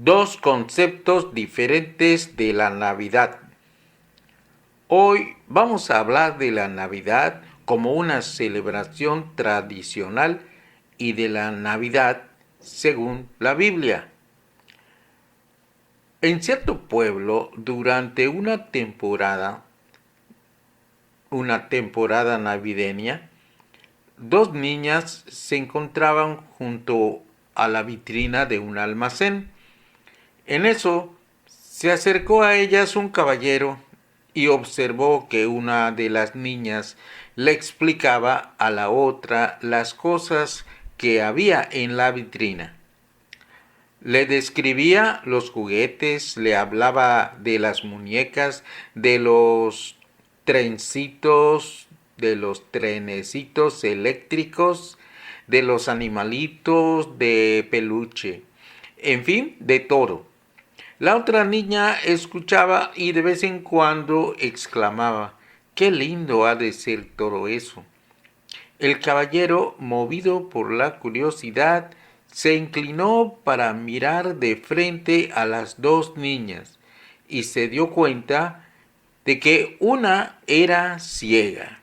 Dos conceptos diferentes de la Navidad. Hoy vamos a hablar de la Navidad como una celebración tradicional y de la Navidad según la Biblia. En cierto pueblo, durante una temporada navideña, dos niñas se encontraban junto a la vitrina de un almacén. En eso se acercó a ellas un caballero y observó que una de las niñas le explicaba a la otra las cosas que había en la vitrina. Le describía los juguetes, le hablaba de las muñecas, de los trencitos, de los trenecitos eléctricos, de los animalitos de peluche, en fin, de todo. La otra niña escuchaba y de vez en cuando exclamaba: «¡Qué lindo ha de ser todo eso!». El caballero, movido por la curiosidad, se inclinó para mirar de frente a las dos niñas y se dio cuenta de que una era ciega.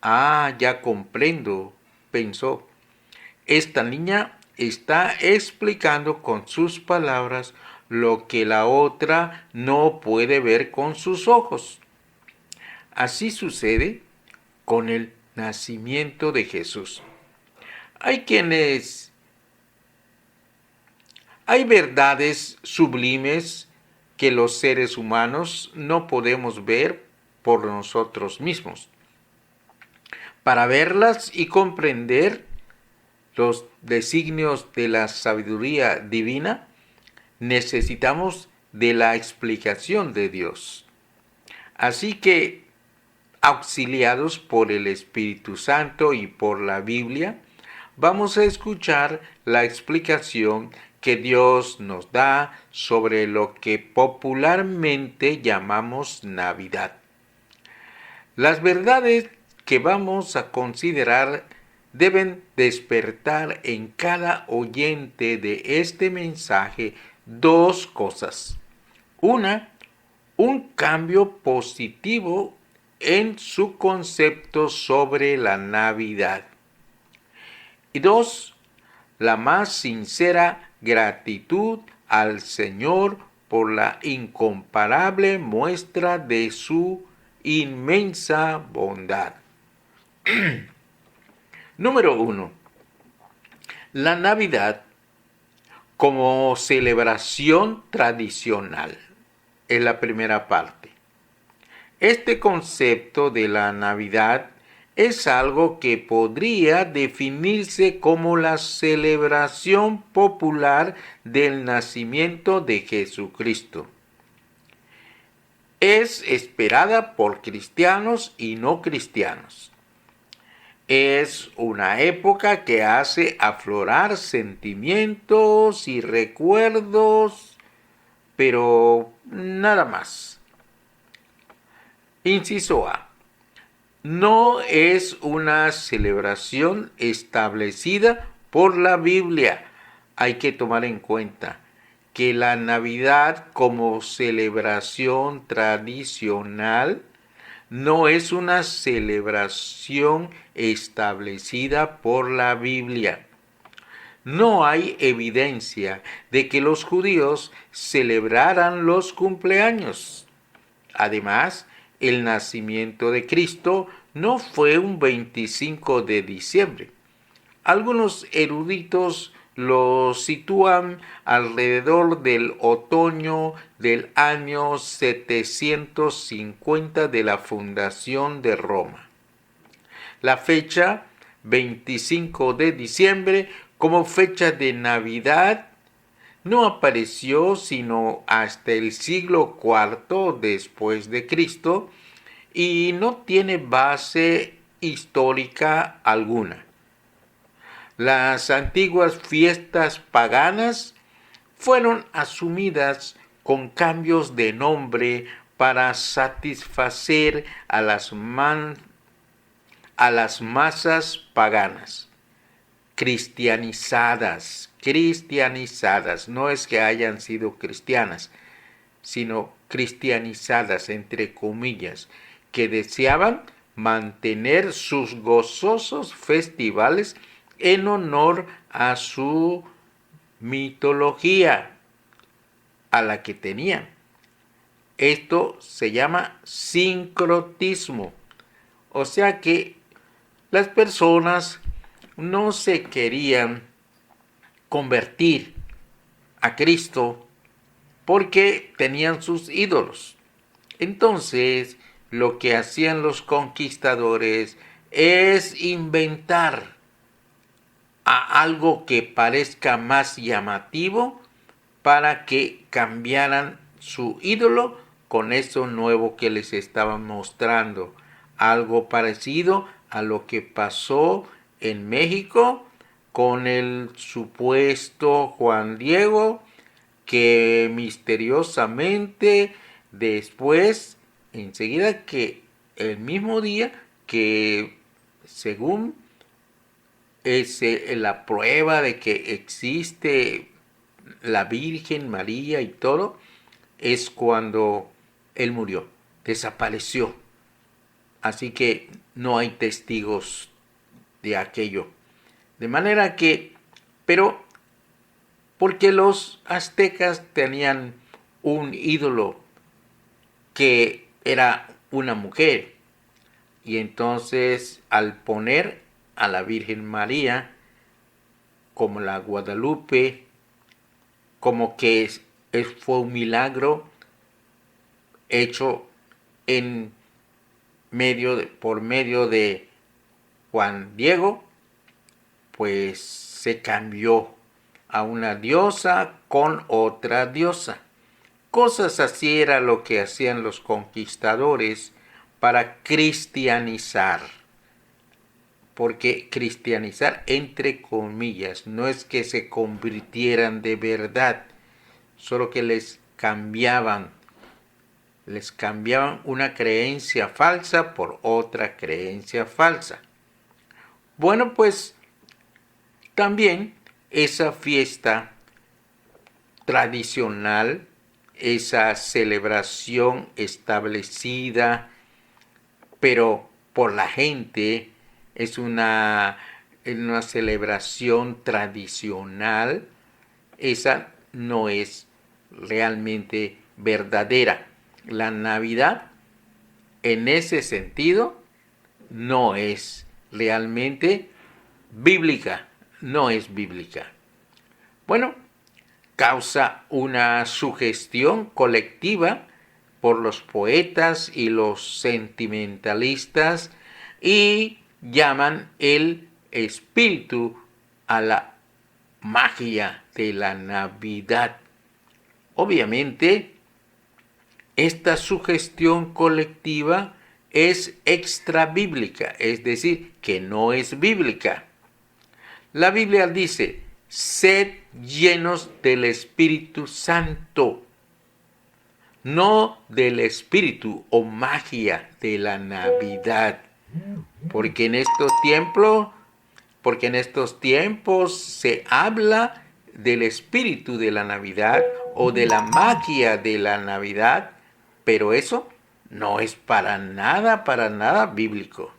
«Ah, ya comprendo», pensó. «Esta niña está explicando con sus palabras lo que la otra no puede ver con sus ojos». Así sucede con el nacimiento de Jesús. Hay verdades sublimes que los seres humanos no podemos ver por nosotros mismos. Para verlas y comprender los designios de la sabiduría divina, necesitamos de la explicación de Dios. Así que, auxiliados por el Espíritu Santo y por la Biblia, vamos a escuchar la explicación que Dios nos da sobre lo que popularmente llamamos Navidad. Las verdades que vamos a considerar deben despertar en cada oyente de este mensaje dos cosas. Una, un cambio positivo en su concepto sobre la Navidad. Y dos, la más sincera gratitud al Señor por la incomparable muestra de su inmensa bondad. Número 1. La Navidad como celebración tradicional es la primera parte. Este concepto de la Navidad es algo que podría definirse como la celebración popular del nacimiento de Jesucristo. Es esperada por cristianos y no cristianos. Es una época que hace aflorar sentimientos y recuerdos, pero nada más. Inciso A. No es una celebración establecida por la Biblia. Hay que tomar en cuenta que la Navidad como celebración tradicional no es una celebración establecida por la Biblia. No hay evidencia de que los judíos celebraran los cumpleaños. Además, el nacimiento de Cristo no fue un 25 de diciembre. Algunos eruditos lo sitúan alrededor del otoño del año 750 de la fundación de Roma. La fecha 25 de diciembre como fecha de Navidad no apareció sino hasta el siglo IV después de Cristo y no tiene base histórica alguna. Las antiguas fiestas paganas fueron asumidas con cambios de nombre para satisfacer a las masas paganas, cristianizadas, cristianizadas. No es que hayan sido cristianas, sino cristianizadas, entre comillas, que deseaban mantener sus gozosos festivales en honor a su mitología, a la que tenían. Esto se llama sincretismo. O sea que las personas no se querían convertir a Cristo porque tenían sus ídolos. Entonces, lo que hacían los conquistadores es inventar a algo que parezca más llamativo para que cambiaran su ídolo con eso nuevo que les estaban mostrando. Algo parecido a lo que pasó en México con el supuesto Juan Diego, que misteriosamente después, enseguida que el mismo día que según la prueba de que existe la Virgen María y todo, es cuando él murió, desapareció. Así que no hay testigos de aquello. De manera que, pero porque los aztecas tenían un ídolo que era una mujer, y entonces al poner a la Virgen María como la Guadalupe, como que fue un milagro hecho por medio de Juan Diego, pues se cambió a una diosa con otra diosa. Cosas así era lo que hacían los conquistadores para cristianizar. Porque cristianizar entre comillas no es que se convirtieran de verdad, solo que les cambiaban una creencia falsa por otra creencia falsa. Bueno, pues también esa fiesta tradicional, esa celebración establecida, pero por la gente, es una celebración tradicional, esa no es realmente verdadera. La Navidad, en ese sentido, no es realmente bíblica, no es bíblica. Bueno, causa una sugestión colectiva por los poetas y los sentimentalistas y llaman el espíritu a la magia de la Navidad. Obviamente, esta sugestión colectiva es extra bíblica, es decir, que no es bíblica. La Biblia dice: sed llenos del Espíritu Santo, no del espíritu o magia de la Navidad. Porque en estos tiempos se habla del espíritu de la Navidad o de la magia de la Navidad, pero eso no es para nada bíblico.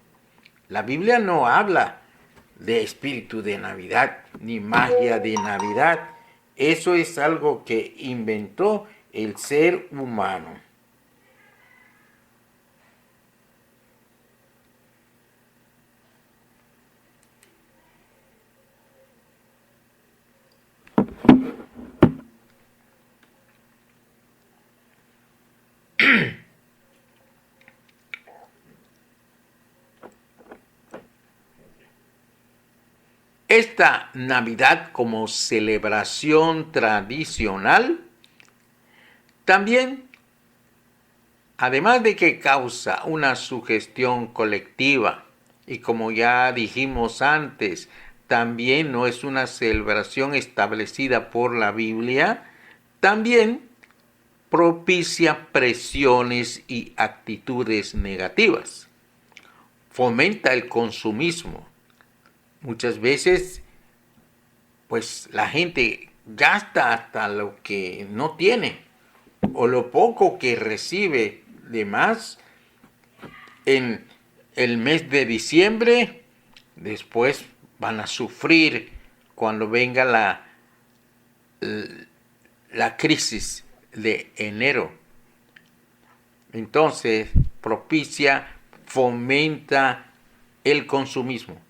La Biblia no habla de espíritu de Navidad ni magia de Navidad. Eso es algo que inventó el ser humano. Esta Navidad como celebración tradicional también, además de que causa una sugestión colectiva, y como ya dijimos antes, también no es una celebración establecida por la Biblia, también propicia presiones y actitudes negativas. Fomenta el consumismo. Muchas veces, pues la gente gasta hasta lo que no tiene o lo poco que recibe de más en el mes de diciembre. Después van a sufrir cuando venga la crisis de enero. Entonces fomenta el consumismo,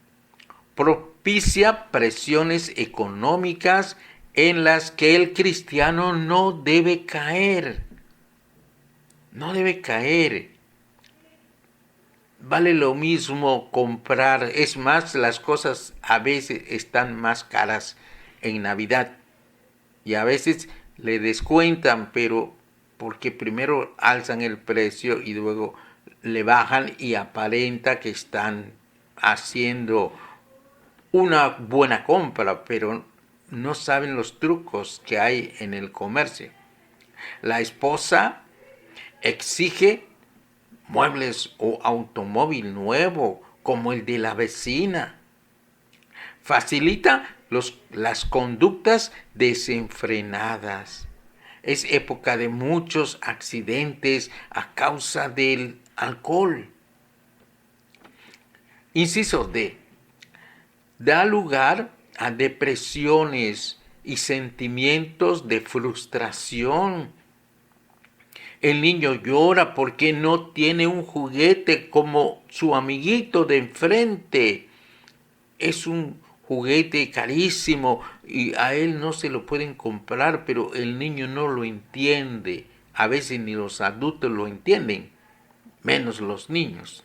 propicia presiones económicas en las que el cristiano no debe caer. No debe caer. Vale lo mismo comprar. Es más, las cosas a veces están más caras en Navidad. Y a veces le descuentan, pero porque primero alzan el precio y luego le bajan y aparenta que están haciendo una buena compra, pero no saben los trucos que hay en el comercio. La esposa exige muebles o automóvil nuevo como el de la vecina. Facilita las conductas desenfrenadas. Es época de muchos accidentes a causa del alcohol. Inciso D. Da lugar a depresiones y sentimientos de frustración. El niño llora porque no tiene un juguete como su amiguito de enfrente. Es un juguete carísimo y a él no se lo pueden comprar, pero el niño no lo entiende. A veces ni los adultos lo entienden, menos los niños.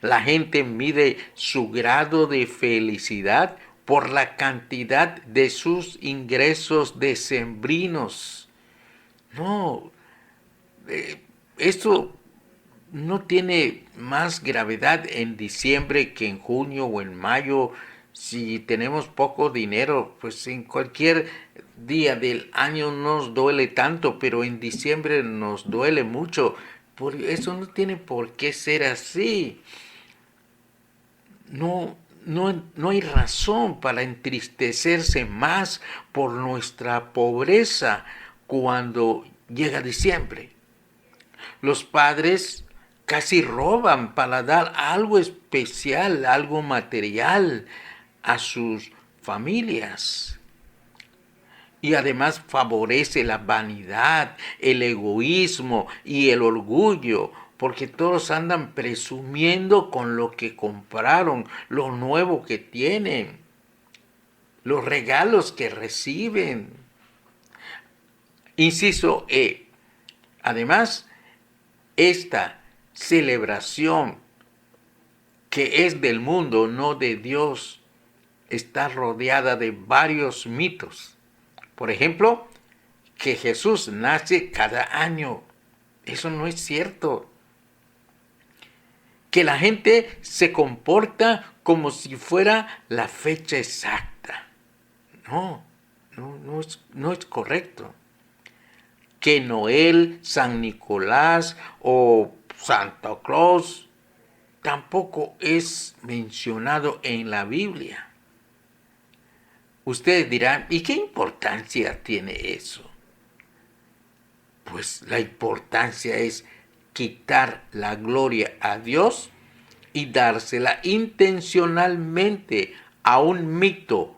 La gente mide su grado de felicidad por la cantidad de sus ingresos decembrinos. No, esto no tiene más gravedad en diciembre que en junio o en mayo. Si tenemos poco dinero, pues en cualquier día del año nos duele tanto, pero en diciembre nos duele mucho. Por eso no tiene por qué ser así. No hay razón para entristecerse más por nuestra pobreza cuando llega diciembre. Los padres casi roban para dar algo especial, algo material a sus familias. Y además favorece la vanidad, el egoísmo y el orgullo, porque todos andan presumiendo con lo que compraron, lo nuevo que tienen, los regalos que reciben. Inciso E. Además, esta celebración que es del mundo, no de Dios, está rodeada de varios mitos. Por ejemplo, que Jesús nace cada año. Eso no es cierto. Que la gente se comporta como si fuera la fecha exacta. No es correcto. Que Noel, San Nicolás o Santa Claus tampoco es mencionado en la Biblia. Ustedes dirán, ¿y qué importancia tiene eso? Pues la importancia es quitar la gloria a Dios y dársela intencionalmente a un mito.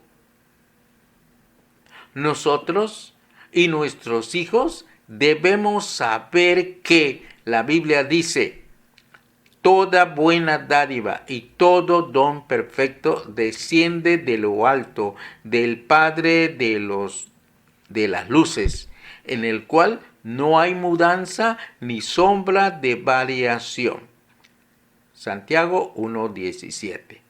Nosotros y nuestros hijos debemos saber que la Biblia dice: toda buena dádiva y todo don perfecto desciende de lo alto, del Padre de las luces, en el cual no hay mudanza ni sombra de variación. Santiago 1:17.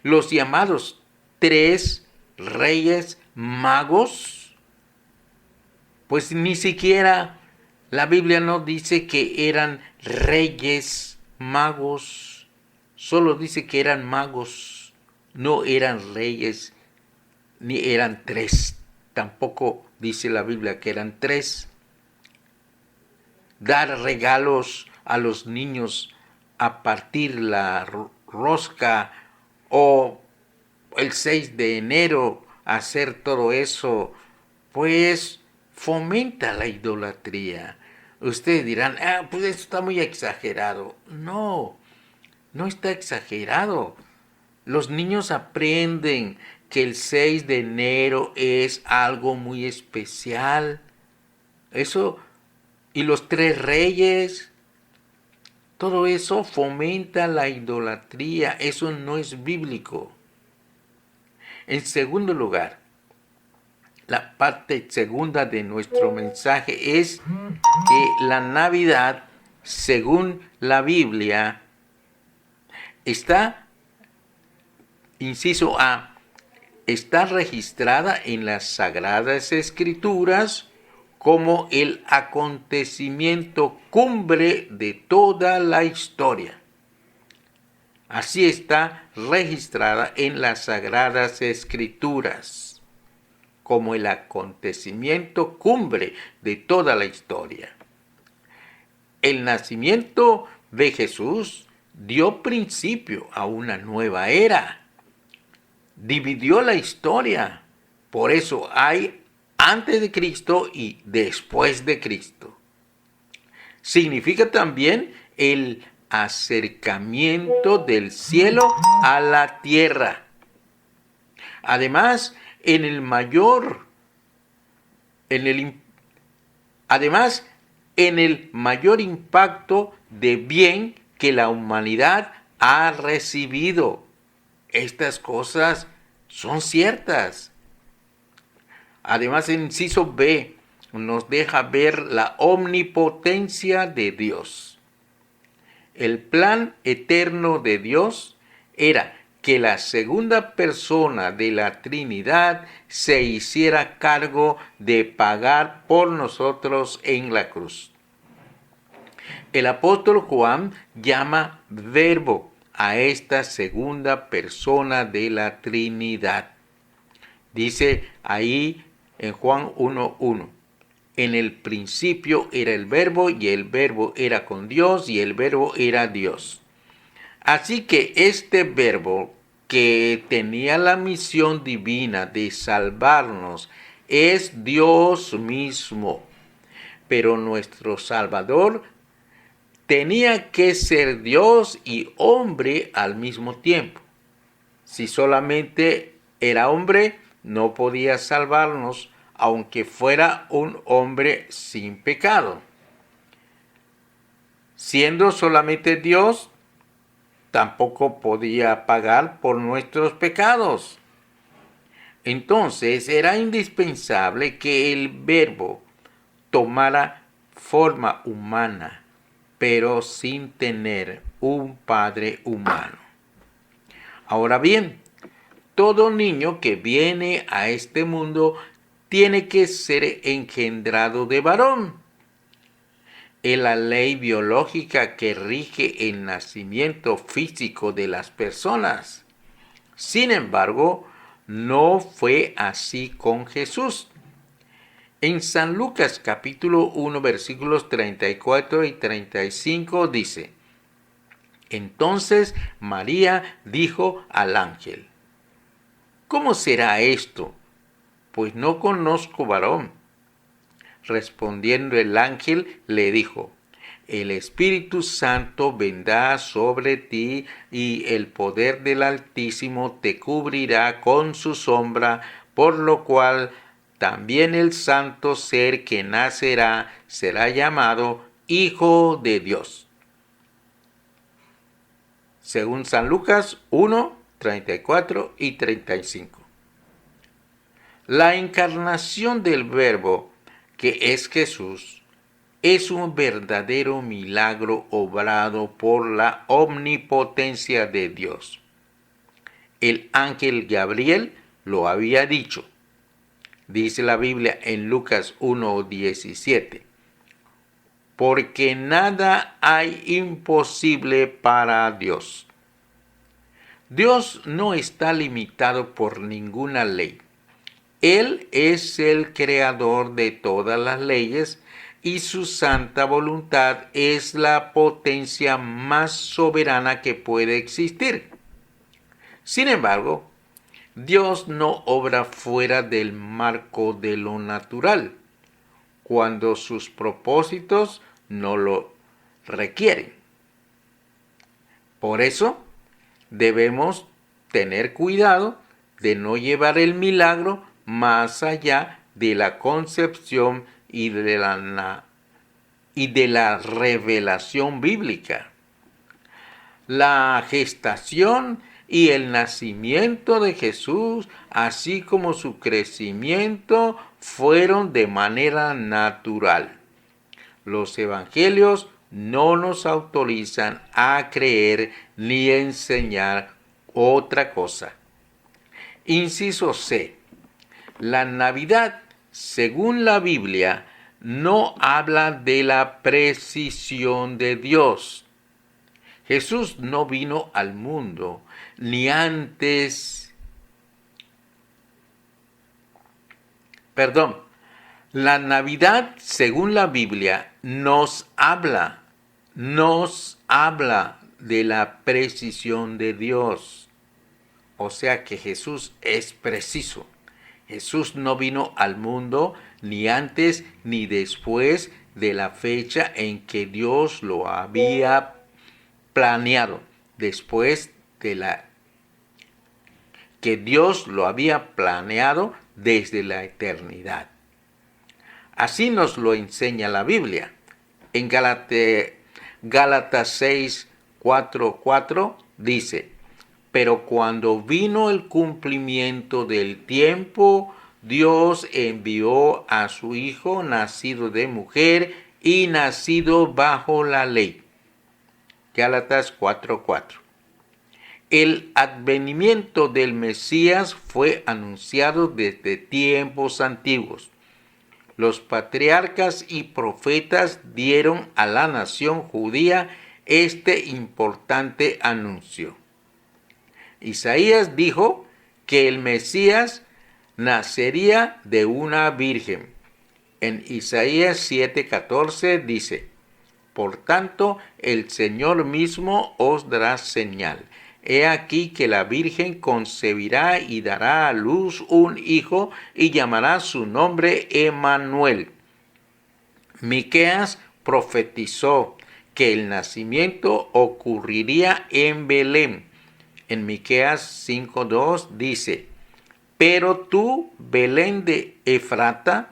Los llamados 3 reyes magos, pues ni siquiera la Biblia no dice que eran reyes magos, solo dice que eran magos, no eran reyes, ni eran 3, tampoco dice la Biblia que eran 3. Dar regalos a los niños a partir la rosca o el 6 de enero hacer todo eso, pues fomenta la idolatría. Ustedes dirán, pues eso está muy exagerado. No, no está exagerado. Los niños aprenden que el 6 de enero es algo muy especial. Eso, y los 3 reyes, todo eso fomenta la idolatría. Eso no es bíblico. En segundo lugar, la parte segunda de nuestro mensaje es que la Navidad, según la Biblia, está, inciso A, está registrada en las Sagradas Escrituras como el acontecimiento cumbre de toda la historia. Así está registrada en las Sagradas Escrituras, como el acontecimiento cumbre de toda la historia. El nacimiento de Jesús dio principio a una nueva era. Dividió la historia. Por eso hay antes de Cristo y después de Cristo. Significa también el acercamiento del cielo a la tierra. Además, en el mayor impacto de bien que la humanidad ha recibido. Estas cosas son ciertas. Además, el inciso B nos deja ver la omnipotencia de Dios. El plan eterno de Dios era que la segunda persona de la Trinidad se hiciera cargo de pagar por nosotros en la cruz. El apóstol Juan llama verbo a esta segunda persona de la Trinidad. Dice ahí en Juan 1:1, en el principio era el verbo y el verbo era con Dios y el verbo era Dios. Así que este verbo que tenía la misión divina de salvarnos es Dios mismo. Pero nuestro Salvador tenía que ser Dios y hombre al mismo tiempo. Si solamente era hombre, no podía salvarnos, aunque fuera un hombre sin pecado. Siendo solamente Dios, tampoco podía pagar por nuestros pecados. Entonces era indispensable que el verbo tomara forma humana, pero sin tener un padre humano. Ahora bien, todo niño que viene a este mundo tiene que ser engendrado de varón. Es la ley biológica que rige el nacimiento físico de las personas. Sin embargo, no fue así con Jesús. En San Lucas capítulo 1 versículos 34 y 35 dice: Entonces María dijo al ángel: ¿Cómo será esto? Pues no conozco varón. Respondiendo el ángel le dijo: El Espíritu Santo vendrá sobre ti y el poder del Altísimo te cubrirá con su sombra, por lo cual también el santo ser que nacerá será llamado Hijo de Dios. Según San Lucas 1, 34 y 35. La encarnación del Verbo, que es Jesús, es un verdadero milagro obrado por la omnipotencia de Dios. El ángel Gabriel lo había dicho. Dice la Biblia en Lucas 1:17. Porque nada hay imposible para Dios. Dios no está limitado por ninguna ley. Él es el creador de todas las leyes y su santa voluntad es la potencia más soberana que puede existir. Sin embargo, Dios no obra fuera del marco de lo natural, cuando sus propósitos no lo requieren. Por eso debemos tener cuidado de no llevar el milagro más allá de la concepción y de la revelación bíblica. La gestación y el nacimiento de Jesús, así como su crecimiento, fueron de manera natural. Los evangelios no nos autorizan a creer ni enseñar otra cosa. Inciso C. La Navidad, según la Biblia, no habla de la precisión de Dios. Jesús no vino al mundo ni antes. La Navidad, según la Biblia, nos habla de la precisión de Dios. O sea que Jesús es preciso. Jesús no vino al mundo ni antes ni después de la fecha en que Dios lo había planeado, después de la que Dios lo había planeado desde la eternidad. Así nos lo enseña la Biblia. En Gálatas 6, 4 dice: pero cuando vino el cumplimiento del tiempo, Dios envió a su Hijo, nacido de mujer y nacido bajo la ley. Gálatas 4:4. El advenimiento del Mesías fue anunciado desde tiempos antiguos. Los patriarcas y profetas dieron a la nación judía este importante anuncio. Isaías dijo que el Mesías nacería de una virgen. En Isaías 7:14 dice: por tanto, el Señor mismo os dará señal. He aquí que la Virgen concebirá y dará a luz un hijo y llamará su nombre Emmanuel. Miqueas profetizó que el nacimiento ocurriría en Belén. En Miqueas 5:2 dice: pero tú, Belén de Efrata,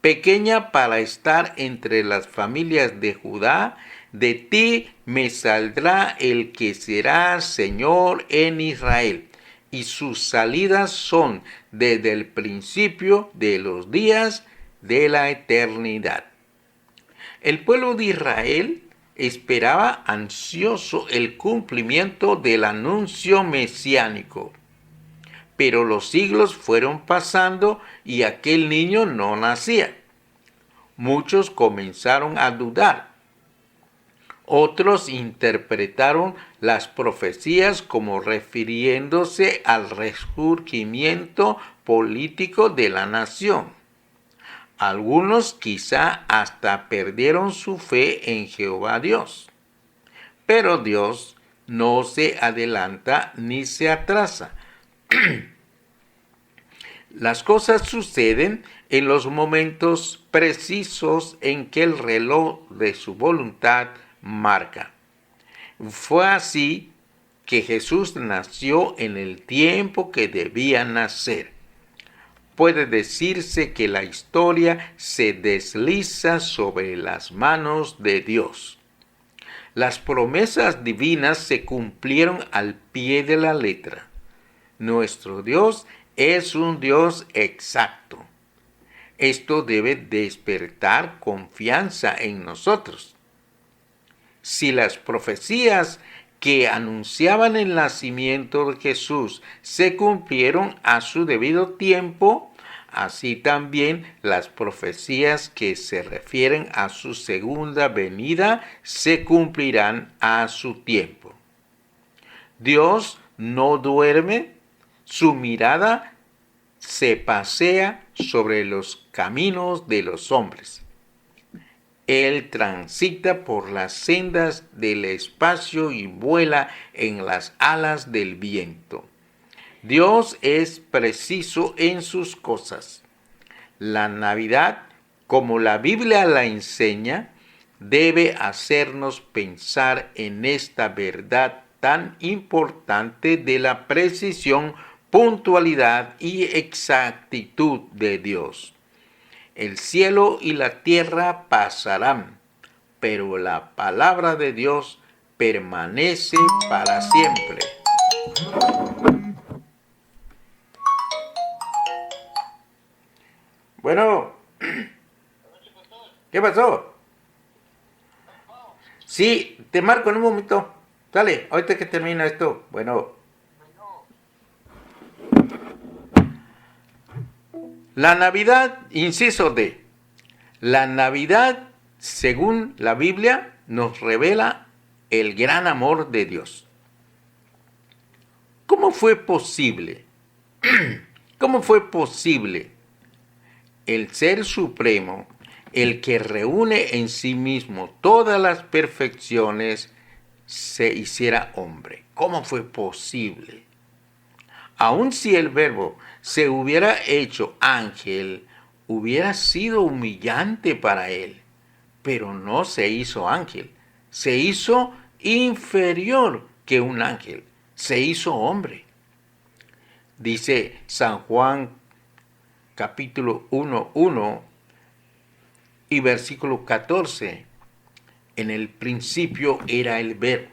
pequeña para estar entre las familias de Judá, de ti me saldrá el que será Señor en Israel, y sus salidas son desde el principio de los días de la eternidad. El pueblo de Israel esperaba ansioso el cumplimiento del anuncio mesiánico. Pero los siglos fueron pasando y aquel niño no nacía. Muchos comenzaron a dudar. Otros interpretaron las profecías como refiriéndose al resurgimiento político de la nación. Algunos quizá hasta perdieron su fe en Jehová Dios. Pero Dios no se adelanta ni se atrasa. Las cosas suceden en los momentos precisos en que el reloj de su voluntad marca. Fue así que Jesús nació en el tiempo que debía nacer. Puede decirse que la historia se desliza sobre las manos de Dios. Las promesas divinas se cumplieron al pie de la letra. Nuestro Dios es un Dios exacto. Esto debe despertar confianza en nosotros. Si las profecías que anunciaban el nacimiento de Jesús se cumplieron a su debido tiempo, así también las profecías que se refieren a su segunda venida se cumplirán a su tiempo. Dios no duerme, su mirada se pasea sobre los caminos de los hombres. Él transita por las sendas del espacio y vuela en las alas del viento. Dios es preciso en sus cosas. La Navidad, como la Biblia la enseña, debe hacernos pensar en esta verdad tan importante de la precisión, puntualidad y exactitud de Dios. El cielo y la tierra pasarán, pero la palabra de Dios permanece para siempre. Bueno, ¿qué pasó? Sí, te marco en un momento. Dale, ahorita que termina esto. Bueno, la Navidad, inciso D. La Navidad, según la Biblia, nos revela el gran amor de Dios. ¿Cómo fue posible? ¿Cómo fue posible el Ser Supremo, el que reúne en sí mismo todas las perfecciones, se hiciera hombre? ¿Cómo fue posible? Aun si el Verbo se hubiera hecho ángel, hubiera sido humillante para él, pero no se hizo ángel, se hizo inferior que un ángel, se hizo hombre. Dice San Juan capítulo 1 y versículo 14, en el principio era el Verbo,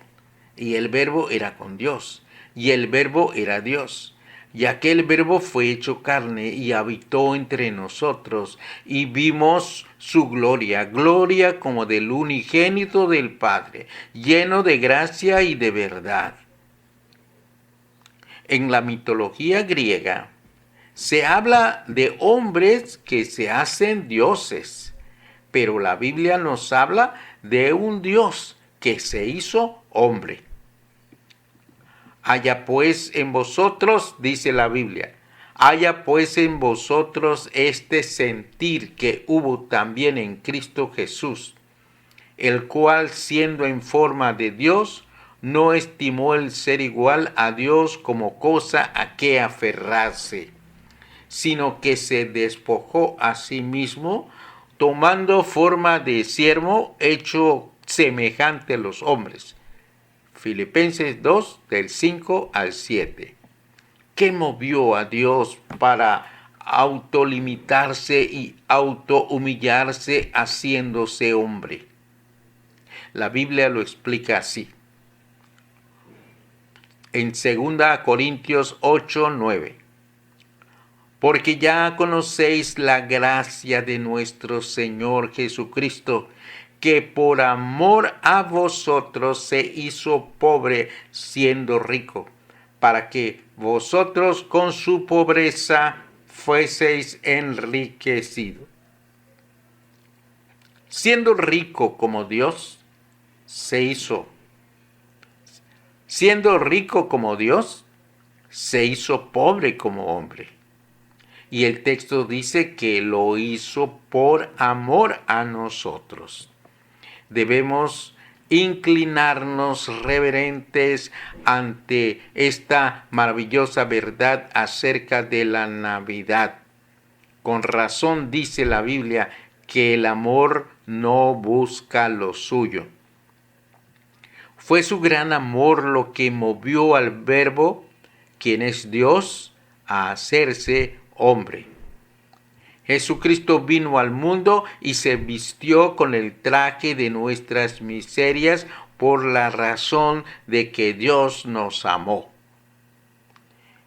y el Verbo era con Dios, y el Verbo era Dios. Y aquel Verbo fue hecho carne y habitó entre nosotros, y vimos su gloria, gloria como del unigénito del Padre, lleno de gracia y de verdad. En la mitología griega se habla de hombres que se hacen dioses, pero la Biblia nos habla de un Dios que se hizo hombre. Haya pues en vosotros, dice la Biblia, haya pues en vosotros este sentir que hubo también en Cristo Jesús, el cual siendo en forma de Dios, no estimó el ser igual a Dios como cosa a que aferrarse, sino que se despojó a sí mismo, tomando forma de siervo, hecho semejante a los hombres. Filipenses 2, del 5 al 7. ¿Qué movió a Dios para autolimitarse y autohumillarse haciéndose hombre? La Biblia lo explica así. En 2 Corintios 8, 9. Porque ya conocéis la gracia de nuestro Señor Jesucristo, que por amor a vosotros se hizo pobre siendo rico, para que vosotros con su pobreza fueseis enriquecidos. Siendo rico como Dios, se hizo. Siendo rico como Dios, se hizo pobre como hombre. Y el texto dice que lo hizo por amor a nosotros. Debemos inclinarnos reverentes ante esta maravillosa verdad acerca de la Navidad. Con razón dice la Biblia que el amor no busca lo suyo. Fue su gran amor lo que movió al Verbo, quien es Dios, a hacerse hombre. Jesucristo vino al mundo y se vistió con el traje de nuestras miserias por la razón de que Dios nos amó.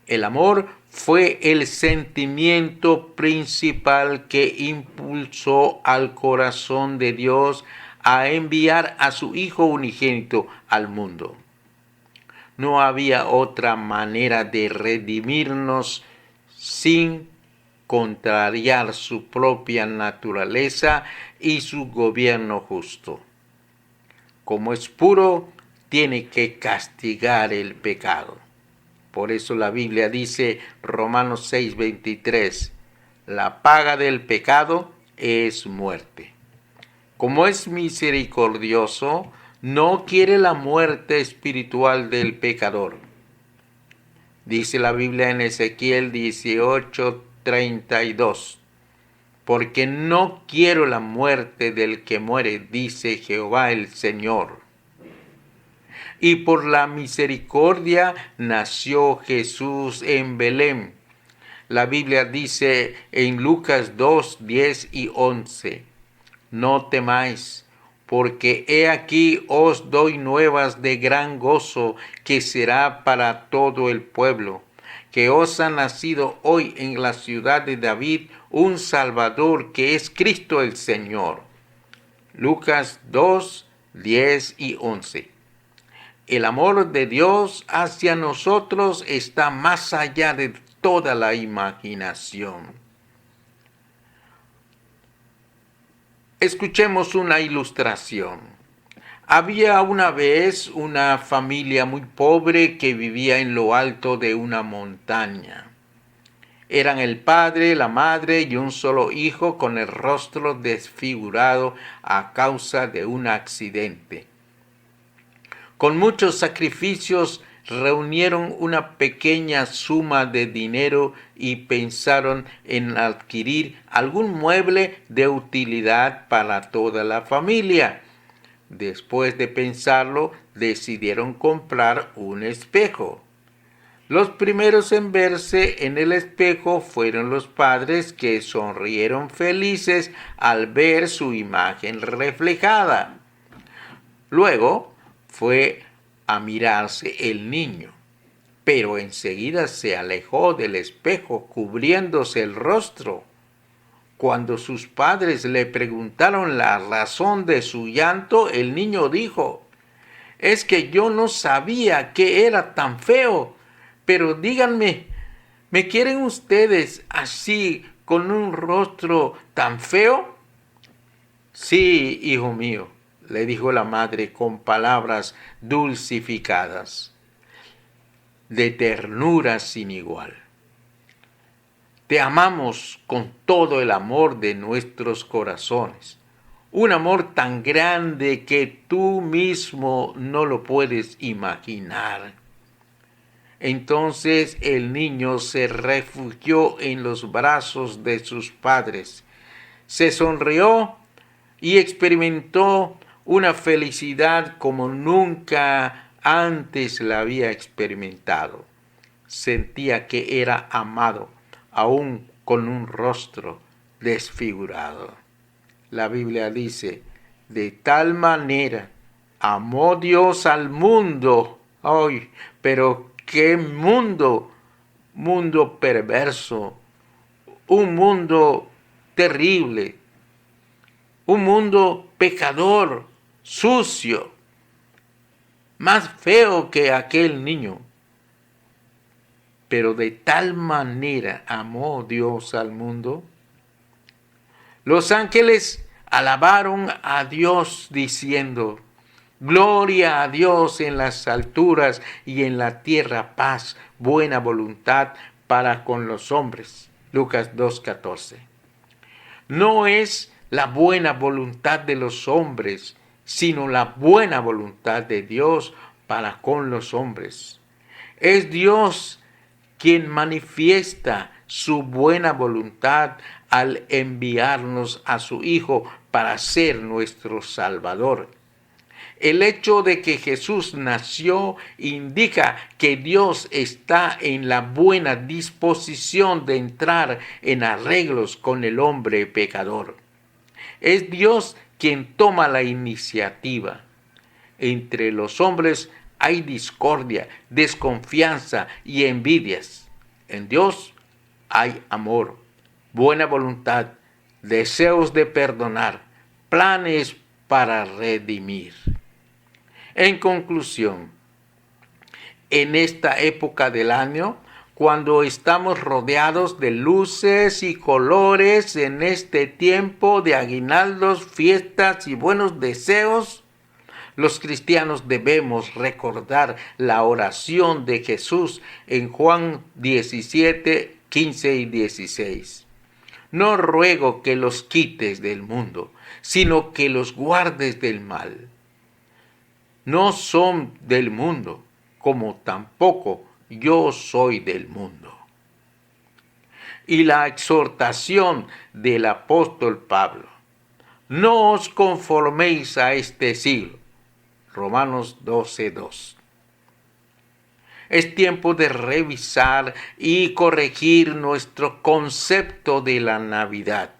El amor fue el sentimiento principal que impulsó al corazón de Dios a enviar a su Hijo unigénito al mundo. No había otra manera de redimirnos sin contrariar su propia naturaleza y su gobierno justo. Como es puro, tiene que castigar el pecado. Por eso la Biblia dice, Romanos 6:23, la paga del pecado es muerte. Como es misericordioso, no quiere la muerte espiritual del pecador. Dice la Biblia en Ezequiel 18:32. Porque no quiero la muerte del que muere, dice Jehová el Señor. Y por la misericordia nació Jesús en Belén. La Biblia dice en Lucas 2:10 y 11. No temáis, porque he aquí os doy nuevas de gran gozo, que será para todo el pueblo, que os ha nacido hoy en la ciudad de David un Salvador, que es Cristo el Señor. Lucas 2:10 y 11. El amor de Dios hacia nosotros está más allá de toda la imaginación. Escuchemos una ilustración. Había una vez una familia muy pobre que vivía en lo alto de una montaña. Eran el padre, la madre y un solo hijo con el rostro desfigurado a causa de un accidente. Con muchos sacrificios reunieron una pequeña suma de dinero y pensaron en adquirir algún mueble de utilidad para toda la familia. Después de pensarlo, decidieron comprar un espejo. Los primeros en verse en el espejo fueron los padres, que sonrieron felices al ver su imagen reflejada. Luego fue a mirarse el niño, pero enseguida se alejó del espejo cubriéndose el rostro. Cuando sus padres le preguntaron la razón de su llanto, el niño dijo: «Es que yo no sabía que era tan feo. Pero díganme, ¿me quieren ustedes así, con un rostro tan feo?» «Sí, hijo mío», le dijo la madre con palabras dulcificadas, de ternura sin igual. «Te amamos con todo el amor de nuestros corazones, un amor tan grande que tú mismo no lo puedes imaginar». Entonces el niño se refugió en los brazos de sus padres, se sonrió y experimentó una felicidad como nunca antes la había experimentado. Sentía que era amado, aún con un rostro desfigurado. La Biblia dice: de tal manera amó Dios al mundo. ¡Ay! Pero ¡qué mundo! Mundo perverso, un mundo terrible, un mundo pecador, sucio, más feo que aquel niño. Pero de tal manera amó Dios al mundo. Los ángeles alabaron a Dios diciendo: «Gloria a Dios en las alturas y en la tierra paz, buena voluntad para con los hombres». Lucas 2:14. No es la buena voluntad de los hombres, sino la buena voluntad de Dios para con los hombres. Es Dios quien manifiesta su buena voluntad al enviarnos a su Hijo para ser nuestro Salvador. El hecho de que Jesús nació indica que Dios está en la buena disposición de entrar en arreglos con el hombre pecador. Es Dios quien toma la iniciativa. Entre los hombres hay discordia, desconfianza y envidias. En Dios hay amor, buena voluntad, deseos de perdonar, planes para redimir. En conclusión, en esta época del año, cuando estamos rodeados de luces y colores, en este tiempo de aguinaldos, fiestas y buenos deseos, los cristianos debemos recordar la oración de Jesús en Juan 17, 15 y 16. No ruego que los quites del mundo, sino que los guardes del mal. No son del mundo, como tampoco yo soy del mundo. Y la exhortación del apóstol Pablo, no os conforméis a este siglo. Romanos 12:2. Es tiempo de revisar y corregir nuestro concepto de la Navidad.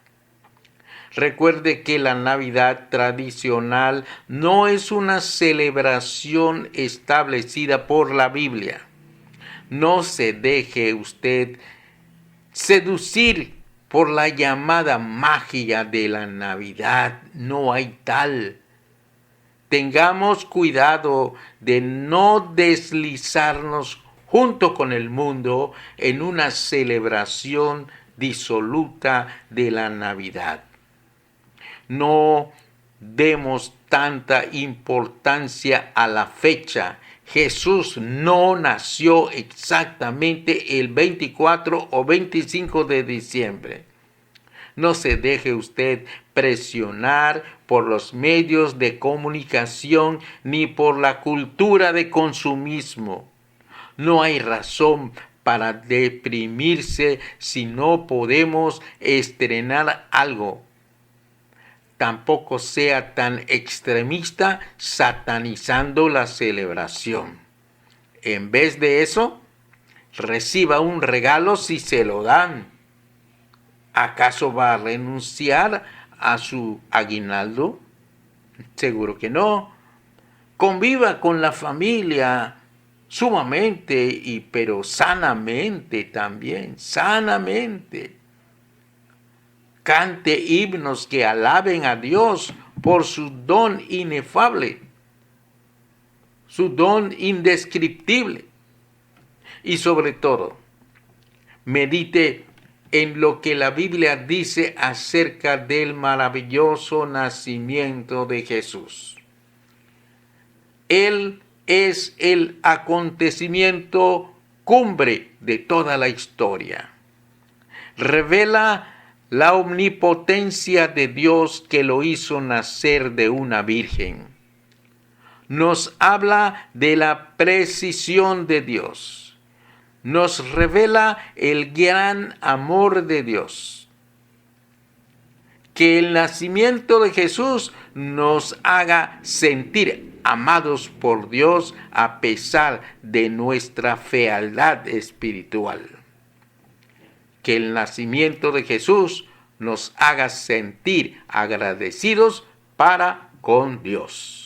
Recuerde que la Navidad tradicional no es una celebración establecida por la Biblia. No se deje usted seducir por la llamada magia de la Navidad. No hay tal. Tengamos cuidado de no deslizarnos junto con el mundo en una celebración disoluta de la Navidad. No demos tanta importancia a la fecha. Jesús no nació exactamente el 24 o 25 de diciembre. No se deje usted presionar por los medios de comunicación ni por la cultura de consumismo. No hay razón para deprimirse si no podemos estrenar algo. Tampoco sea tan extremista satanizando la celebración. En vez de eso, reciba un regalo si se lo dan. ¿Acaso va a renunciar a su aguinaldo? Seguro que no. Conviva con la familia sumamente, pero sanamente también, sanamente. Cante himnos que alaben a Dios por su don inefable, su don indescriptible. Y sobre todo, medite en lo que la Biblia dice acerca del maravilloso nacimiento de Jesús. Él es el acontecimiento cumbre de toda la historia. Revela la omnipotencia de Dios que lo hizo nacer de una virgen. Nos habla de la precisión de Dios. Nos revela el gran amor de Dios. Que el nacimiento de Jesús nos haga sentir amados por Dios a pesar de nuestra fealdad espiritual. Que el nacimiento de Jesús nos haga sentir agradecidos para con Dios.